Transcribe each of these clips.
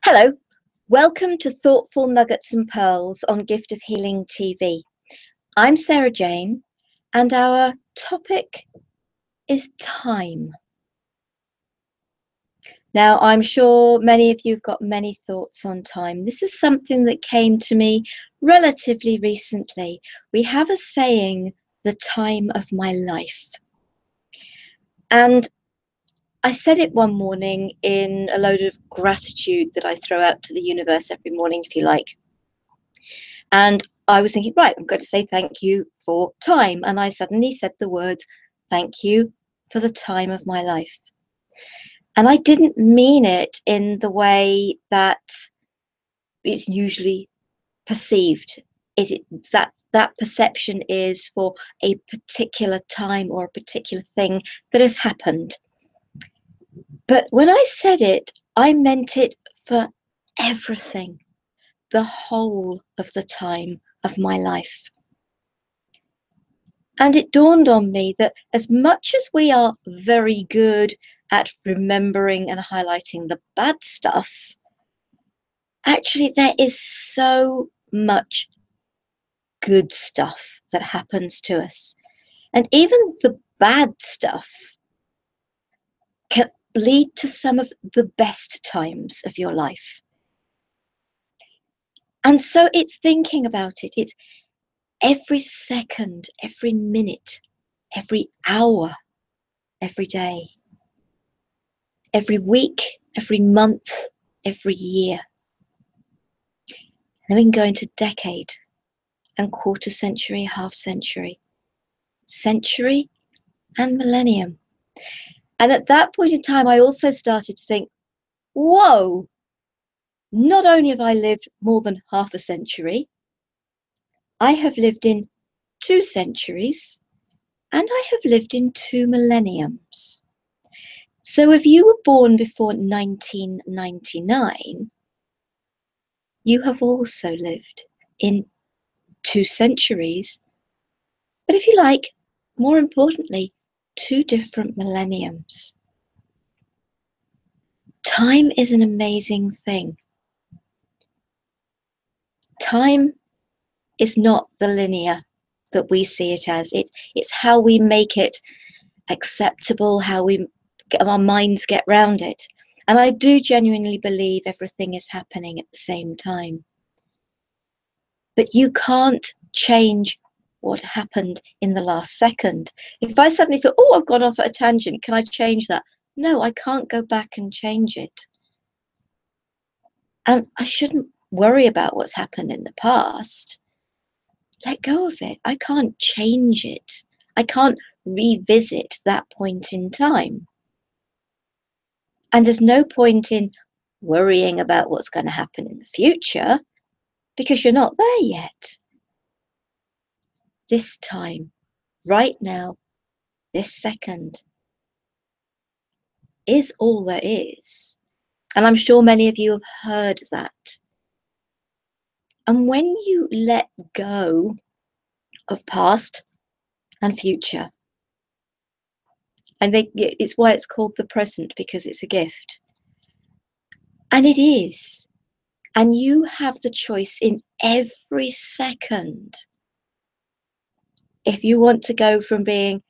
Hello, welcome to Thoughtful Nuggets and Pearls on Gift of Healing TV. I'm Sarah Jane, and our topic is time. Now, I'm sure many of you have got many thoughts on time. This is something that came to me relatively recently. We have a saying, the time of my life. And I said it one morning in a load of gratitude that I throw out to the universe every morning, if you like. And I was thinking, right, I'm going to say thank you for time. And I suddenly said the words, thank you for the time of my life. And I didn't mean it in the way that it's usually perceived. That perception is for a particular time or a particular thing that has happened. But when I said it, I meant it for everything, the whole of the time of my life. And it dawned on me that as much as we are very good at remembering and highlighting the bad stuff, actually there is so much good stuff that happens to us. And even the bad stuff can lead to some of the best times of your life. And so it's thinking about it. It's every second, every minute, every hour, every day, every week, every month, every year. Then we can go into decade and quarter century, half century, century and millennium. And at that point in time, I also started to think, whoa, not only have I lived more than half a century, I have lived in 2 centuries and I have lived in 2 millenniums. So if you were born before 1999, you have also lived in 2 centuries, but if you like, more importantly, 2 different millenniums. Time is an amazing thing. Time is not the linear that we see it as. It's how we make it acceptable, how our minds get round it. And I do genuinely believe everything is happening at the same time. But you can't change what happened in the last second. If I suddenly thought, oh, I've gone off at a tangent, can I change that? No, I can't go back and change it. And I shouldn't worry about what's happened in the past. Let go of it. I can't change it. I can't revisit that point in time. And there's no point in worrying about what's going to happen in the future because you're not there yet. This time, right now, this second, is all there is. And I'm sure many of you have heard that. And when you let go of past and future, and it's why it's called the present, because it's a gift. And it is. And you have the choice in every second. If you want to go from being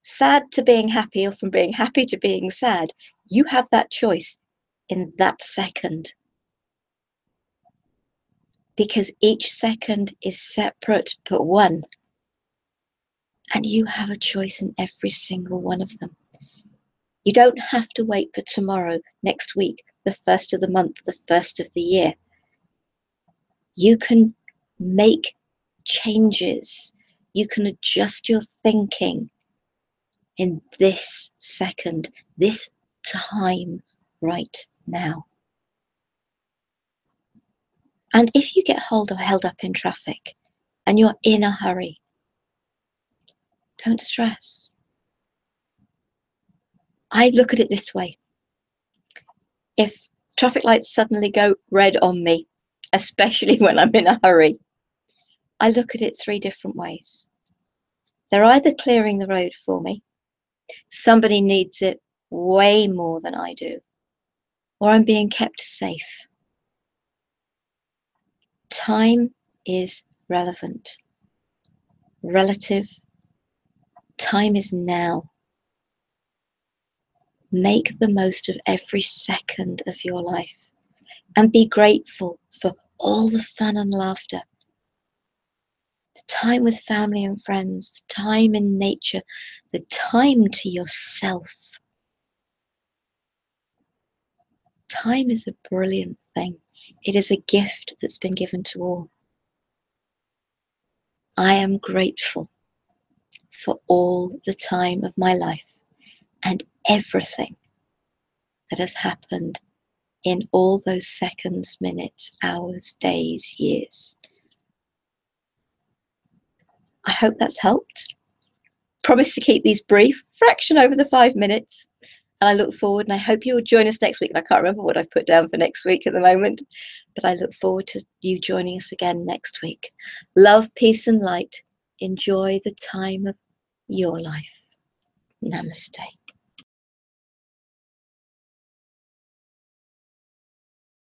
sad to being happy or from being happy to being sad, you have that choice in that second. Because each second is separate but one. And you have a choice in every single one of them. You don't have to wait for tomorrow, next week, the first of the month, the first of the year. You can make changes. You can adjust your thinking in this second, this time, right now. And if you get held up in traffic and you're in a hurry, don't stress. I look at it this way. If traffic lights suddenly go red on me, especially when I'm in a hurry, I look at it 3 different ways. They're either clearing the road for me, somebody needs it way more than I do, or I'm being kept safe. Time is relevant. Relative. Time is now. Make the most of every second of your life and be grateful for all the fun and laughter, the time with family and friends, the time in nature, the time to yourself. Time is a brilliant thing. It is a gift that's been given to all. I am grateful for all the time of my life and everything that has happened in all those seconds, minutes, hours, days, years. I hope that's helped. Promise to keep these brief, fraction over the 5 minutes. And I look forward, and I hope you'll join us next week. And I can't remember what I've put down for next week at the moment, but I look forward to you joining us again next week. Love, peace, and light. Enjoy the time of your life. Namaste.